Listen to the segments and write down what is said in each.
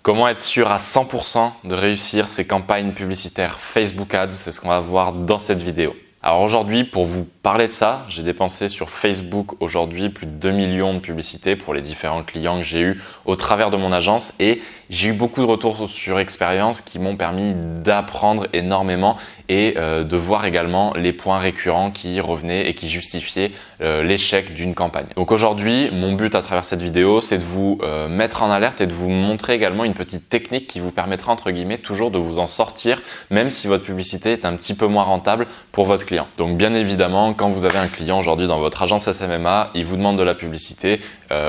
Comment être sûr à 100% de réussir ses campagnes publicitaires Facebook Ads? C'est ce qu'on va voir dans cette vidéo. Alors aujourd'hui, pour vous parler de ça, j'ai dépensé sur Facebook aujourd'hui plus de 2 millions de publicités pour les différents clients que j'ai eus au travers de mon agence et j'ai eu beaucoup de retours sur expérience qui m'ont permis d'apprendre énormément et de voir également les points récurrents qui revenaient et qui justifiaient l'échec d'une campagne. Donc aujourd'hui, mon but à travers cette vidéo, c'est de vous mettre en alerte et de vous montrer également une petite technique qui vous permettra entre guillemets toujours de vous en sortir même si votre publicité est un petit peu moins rentable pour votre client. Donc bien évidemment, quand vous avez un client aujourd'hui dans votre agence SMMA, il vous demande de la publicité,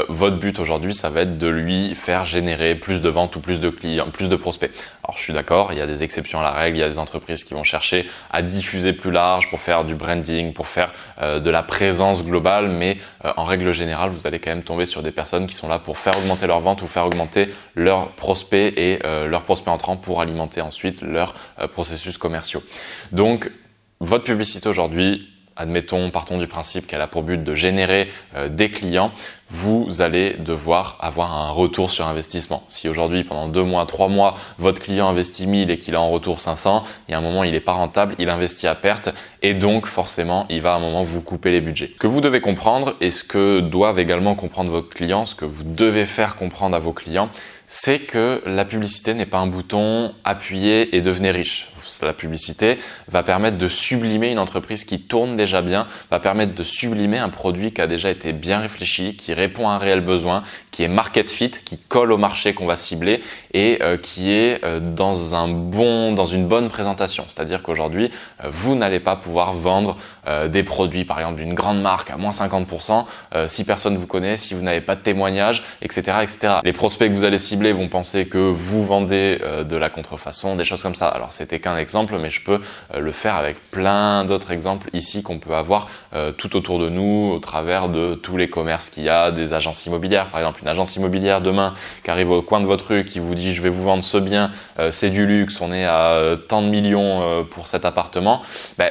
votre but aujourd'hui, ça va être de lui faire générer plus de ventes ou plus de clients, plus de prospects. Alors je suis d'accord, il y a des exceptions à la règle, il y a des entreprises qui vont chercher à diffuser plus large pour faire du branding, pour faire de la présence globale, mais en règle générale, vous allez quand même tomber sur des personnes qui sont là pour faire augmenter leurs ventes ou faire augmenter leurs prospects et leurs prospects entrants pour alimenter ensuite leurs processus commerciaux. Donc votre publicité aujourd'hui, admettons, partons du principe qu'elle a pour but de générer des clients, vous allez devoir avoir un retour sur investissement. Si aujourd'hui, pendant 2 mois, 3 mois, votre client investit 1000 et qu'il a en retour 500, il y a un moment, il n'est pas rentable, il investit à perte et donc forcément, il va à un moment vous couper les budgets. Ce que vous devez comprendre et ce que doivent également comprendre vos clients, ce que vous devez faire comprendre à vos clients, c'est que la publicité n'est pas un bouton appuyez et devenez riche. La publicité va permettre de sublimer une entreprise qui tourne déjà bien, va permettre de sublimer un produit qui a déjà été bien réfléchi, qui répond à un réel besoin, qui est market fit, qui colle au marché qu'on va cibler et qui est dans une bonne présentation. C'est-à-dire qu'aujourd'hui, vous n'allez pas pouvoir vendre des produits, par exemple d'une grande marque à moins 50% si personne ne vous connaît, si vous n'avez pas de témoignages, etc., etc. Les prospects que vous allez cibler vont penser que vous vendez de la contrefaçon, des choses comme ça. Alors c'était qu'un exemple, mais je peux le faire avec plein d'autres exemples ici qu'on peut avoir tout autour de nous au travers de tous les commerces qu'il y a, des agences immobilières. Par exemple, une agence immobilière demain qui arrive au coin de votre rue, qui vous dit je vais vous vendre ce bien, c'est du luxe, on est à tant de millions pour cet appartement,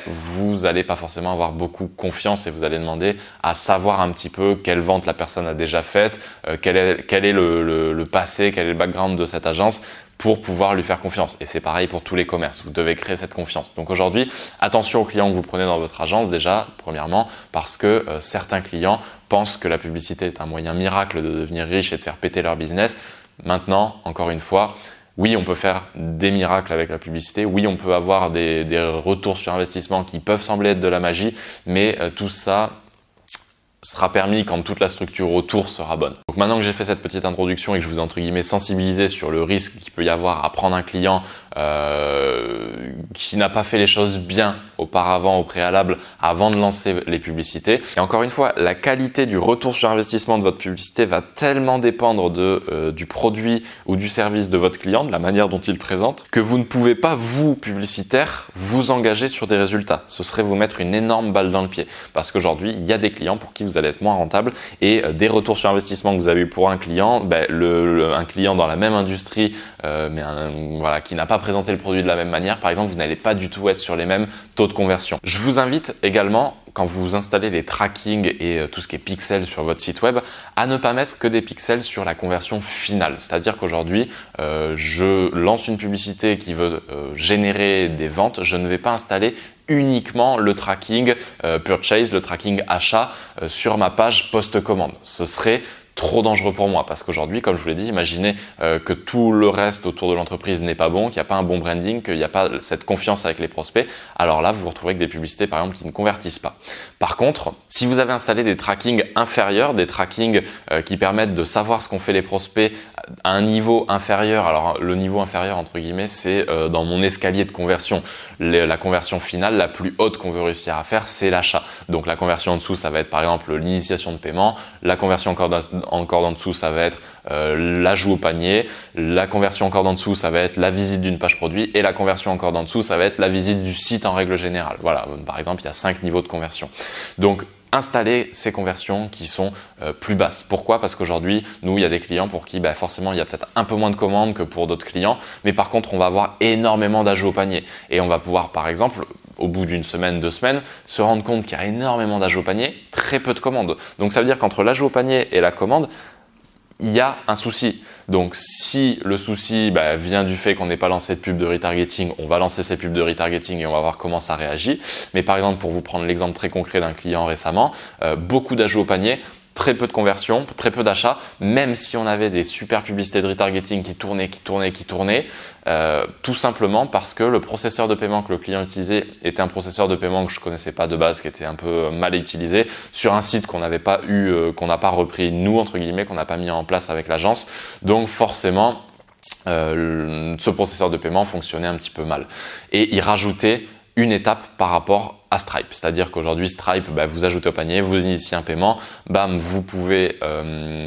vous n'allez pas forcément avoir beaucoup confiance et vous allez demander à savoir un petit peu quelle vente la personne a déjà faite, quel est le passé, quel est le background de cette agence pour pouvoir lui faire confiance. Et c'est pareil pour tous les commerces. Vous devez créer cette confiance. Donc aujourd'hui, attention aux clients que vous prenez dans votre agence déjà, premièrement, parce que certains clients pensent que la publicité est un moyen miracle de devenir riche et de faire péter leur business. Maintenant, encore une fois, oui, on peut faire des miracles avec la publicité. Oui, on peut avoir des retours sur investissement qui peuvent sembler être de la magie, mais tout ça sera permis quand toute la structure autour sera bonne. Donc maintenant que j'ai fait cette petite introduction et que je vous ai entre guillemets sensibilisé sur le risque qu'il peut y avoir à prendre un client qui n'a pas fait les choses bien auparavant, au préalable, avant de lancer les publicités. Et encore une fois, la qualité du retour sur investissement de votre publicité va tellement dépendre du produit ou du service de votre client, de la manière dont il présente, que vous ne pouvez pas, vous, publicitaire, vous engager sur des résultats. Ce serait vous mettre une énorme balle dans le pied. Parce qu'aujourd'hui, il y a des clients pour qui vous allez être moins rentable et des retours sur investissement que vous avez eu pour un client, un client dans la même industrie, qui n'a pas présenté le produit de la même manière, par exemple, vous n'allez pas du tout être sur les mêmes taux de conversion. Je vous invite également, quand vous installez les trackings et tout ce qui est pixels sur votre site web, à ne pas mettre que des pixels sur la conversion finale. C'est-à-dire qu'aujourd'hui, je lance une publicité qui veut générer des ventes, je ne vais pas installer uniquement le tracking purchase, le tracking achat sur ma page post-commande. Ce serait trop dangereux pour moi parce qu'aujourd'hui, comme je vous l'ai dit, imaginez que tout le reste autour de l'entreprise n'est pas bon, qu'il n'y a pas un bon branding, qu'il n'y a pas cette confiance avec les prospects. Alors là, vous vous retrouvez avec des publicités par exemple qui ne convertissent pas. Par contre, si vous avez installé des trackings inférieurs, des trackings qui permettent de savoir ce qu'ont fait les prospects à un niveau inférieur, alors le niveau inférieur entre guillemets, c'est dans mon escalier de conversion. La conversion finale, la plus haute qu'on veut réussir à faire, c'est l'achat. Donc la conversion en dessous, ça va être par exemple l'initiation de paiement. La conversion encore en dessous, ça va être l'ajout au panier. La conversion encore en dessous, ça va être la visite d'une page produit. Et la conversion encore en dessous, ça va être la visite du site en règle générale. Voilà, par exemple, il y a 5 niveaux de conversion. Donc, installer ces conversions qui sont plus basses. Pourquoi? Parce qu'aujourd'hui, nous, il y a des clients pour qui forcément il y a peut-être un peu moins de commandes que pour d'autres clients, mais par contre, on va avoir énormément d'ajouts au panier. Et on va pouvoir, par exemple, au bout d'une semaine, 2 semaines, se rendre compte qu'il y a énormément d'ajouts au panier, très peu de commandes. Donc ça veut dire qu'entre l'ajout au panier et la commande, il y a un souci. Donc, si le souci vient du fait qu'on n'ait pas lancé de pub de retargeting, on va lancer ces pubs de retargeting et on va voir comment ça réagit. Mais par exemple, pour vous prendre l'exemple très concret d'un client récemment, beaucoup d'ajouts au panier, très peu de conversions, très peu d'achats, même si on avait des super publicités de retargeting qui tournaient, tout simplement parce que le processeur de paiement que le client utilisait était un processeur de paiement que je connaissais pas de base, qui était un peu mal utilisé sur un site qu'on n'avait pas qu'on n'a pas repris nous entre guillemets, qu'on n'a pas mis en place avec l'agence. Donc forcément, ce processeur de paiement fonctionnait un petit peu mal et il rajoutait une étape par rapport à Stripe. C'est-à-dire qu'aujourd'hui, Stripe, vous ajoutez au panier, vous initiez un paiement, vous pouvez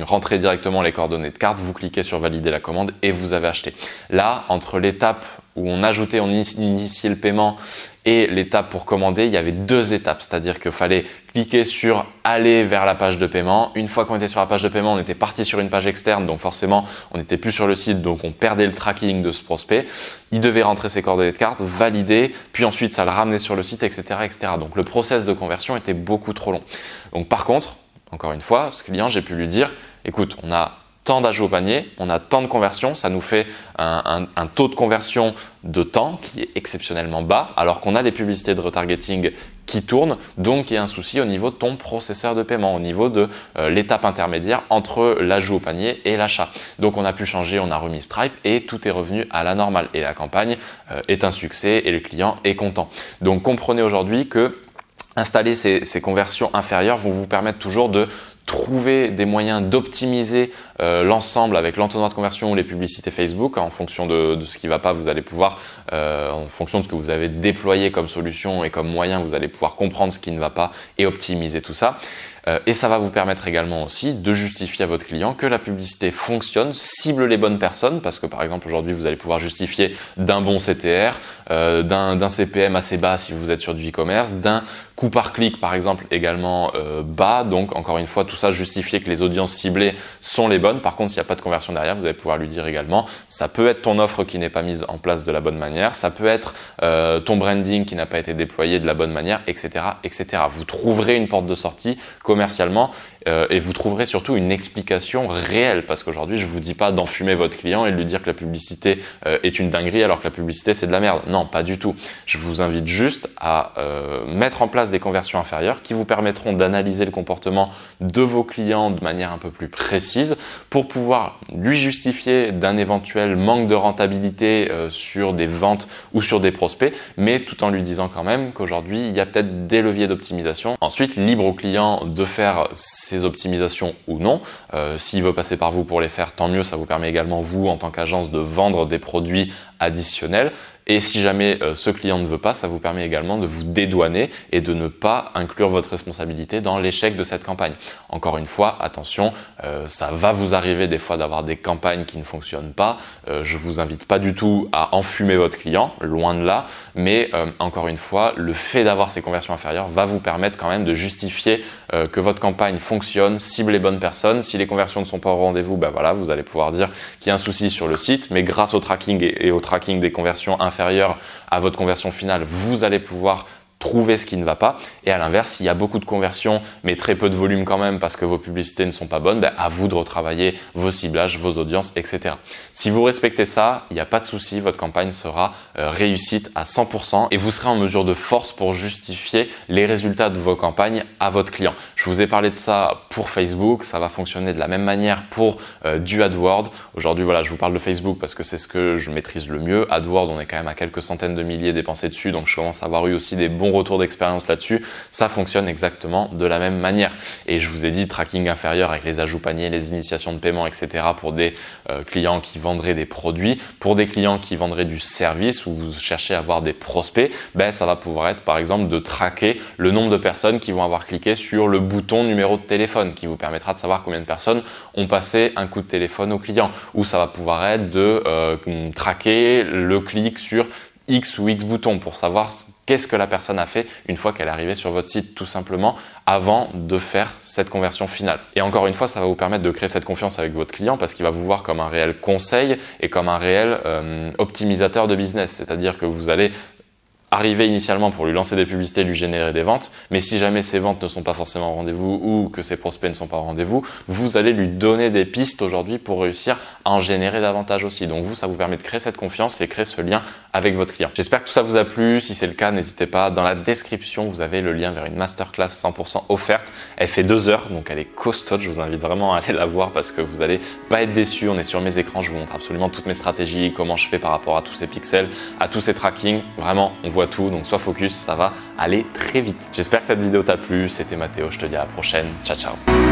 rentrer directement les coordonnées de carte, vous cliquez sur valider la commande et vous avez acheté. Là, entre l'étape où on initiait le paiement et l'étape pour commander, il y avait 2 étapes. C'est-à-dire qu'il fallait cliquer sur aller vers la page de paiement. Une fois qu'on était sur la page de paiement, on était parti sur une page externe. Donc forcément, on n'était plus sur le site. Donc on perdait le tracking de ce prospect. Il devait rentrer ses coordonnées de carte, valider, puis ensuite ça le ramenait sur le site, etc., etc. Donc le process de conversion était beaucoup trop long. Donc par contre, encore une fois, ce client, j'ai pu lui dire, écoute, on a tant d'ajouts au panier, on a tant de conversions, ça nous fait un taux de conversion de temps qui est exceptionnellement bas, alors qu'on a des publicités de retargeting qui tournent, donc il y a un souci au niveau de ton processeur de paiement, au niveau de l'étape intermédiaire entre l'ajout au panier et l'achat. Donc on a pu changer, on a remis Stripe et tout est revenu à la normale et la campagne est un succès et le client est content. Donc comprenez aujourd'hui que installer ces conversions inférieures vont vous permettre toujours de trouver des moyens d'optimiser l'ensemble avec l'entonnoir de conversion ou les publicités Facebook. En fonction de ce qui ne va pas, vous allez pouvoir, en fonction de ce que vous avez déployé comme solution et comme moyen, vous allez pouvoir comprendre ce qui ne va pas et optimiser tout ça. Et ça va vous permettre également aussi de justifier à votre client que la publicité fonctionne, cible les bonnes personnes, parce que par exemple aujourd'hui vous allez pouvoir justifier d'un bon CTR, d'un CPM assez bas si vous êtes sur du e-commerce, d'un coût par clic par exemple également bas. Donc encore une fois, tout ça justifier que les audiences ciblées sont les bonnes. Par contre, s'il n'y a pas de conversion derrière, vous allez pouvoir lui dire également, ça peut être ton offre qui n'est pas mise en place de la bonne manière, ça peut être ton branding qui n'a pas été déployé de la bonne manière, etc., etc. Vous trouverez une porte de sortie commercialement et vous trouverez surtout une explication réelle, parce qu'aujourd'hui je vous dis pas d'enfumer votre client et de lui dire que la publicité est une dinguerie alors que la publicité c'est de la merde. Non, pas du tout. Je vous invite juste à mettre en place des conversions inférieures qui vous permettront d'analyser le comportement de vos clients de manière un peu plus précise pour pouvoir lui justifier d'un éventuel manque de rentabilité sur des ventes ou sur des prospects, mais tout en lui disant quand même qu'aujourd'hui il y a peut-être des leviers d'optimisation. Ensuite, libre au client de faire ces optimisations ou non. S'il veut passer par vous pour les faire, tant mieux. Ça vous permet également, vous, en tant qu'agence, de vendre des produits additionnels. Et si jamais ce client ne veut pas, ça vous permet également de vous dédouaner et de ne pas inclure votre responsabilité dans l'échec de cette campagne. Encore une fois, attention, ça va vous arriver des fois d'avoir des campagnes qui ne fonctionnent pas. Je vous invite pas du tout à enfumer votre client, loin de là. Mais encore une fois, le fait d'avoir ces conversions inférieures va vous permettre quand même de justifier que votre campagne fonctionne, cible les bonnes personnes. Si les conversions ne sont pas au rendez-vous, voilà, vous allez pouvoir dire qu'il y a un souci sur le site. Mais grâce au tracking et au tracking des conversions inférieures à votre conversion finale, vous allez pouvoir trouver ce qui ne va pas. Et à l'inverse, s'il y a beaucoup de conversions mais très peu de volume quand même parce que vos publicités ne sont pas bonnes, à vous de retravailler vos ciblages, vos audiences, etc. Si vous respectez ça, il n'y a pas de souci, votre campagne sera réussite à 100% et vous serez en mesure de force pour justifier les résultats de vos campagnes à votre client. Je vous ai parlé de ça pour Facebook, ça va fonctionner de la même manière pour du AdWords. Aujourd'hui, voilà, je vous parle de Facebook parce que c'est ce que je maîtrise le mieux. AdWords, on est quand même à quelques centaines de milliers dépensés dessus, donc je commence à avoir eu aussi des bons retours d'expérience là-dessus. Ça fonctionne exactement de la même manière. Et je vous ai dit, tracking inférieur avec les ajouts paniers, les initiations de paiement, etc. pour des clients qui vendraient des produits, pour des clients qui vendraient du service ou vous cherchez à avoir des prospects, ça va pouvoir être par exemple de traquer le nombre de personnes qui vont avoir cliqué sur le bouton numéro de téléphone qui vous permettra de savoir combien de personnes ont passé un coup de téléphone au client. Ou ça va pouvoir être de traquer le clic sur X ou X boutons pour savoir qu'est-ce que la personne a fait une fois qu'elle est arrivée sur votre site, tout simplement, avant de faire cette conversion finale. Et encore une fois, ça va vous permettre de créer cette confiance avec votre client parce qu'il va vous voir comme un réel conseil et comme un réel optimisateur de business. C'est-à-dire que vous allez arriver initialement pour lui lancer des publicités, lui générer des ventes. Mais si jamais ces ventes ne sont pas forcément au rendez-vous ou que ses prospects ne sont pas au rendez-vous, vous allez lui donner des pistes aujourd'hui pour réussir à en générer davantage aussi. Donc vous, ça vous permet de créer cette confiance et créer ce lien avec votre client. J'espère que tout ça vous a plu. Si c'est le cas, n'hésitez pas. Dans la description, vous avez le lien vers une masterclass 100% offerte. Elle fait 2 heures, donc elle est costaude. Je vous invite vraiment à aller la voir parce que vous allez pas être déçus. On est sur mes écrans, je vous montre absolument toutes mes stratégies, comment je fais par rapport à tous ces pixels, à tous ces tracking. Vraiment, on voit tout, donc sois focus, ça va aller très vite. J'espère que cette vidéo t'a plu. C'était Mathéo, je te dis à la prochaine. Ciao, ciao.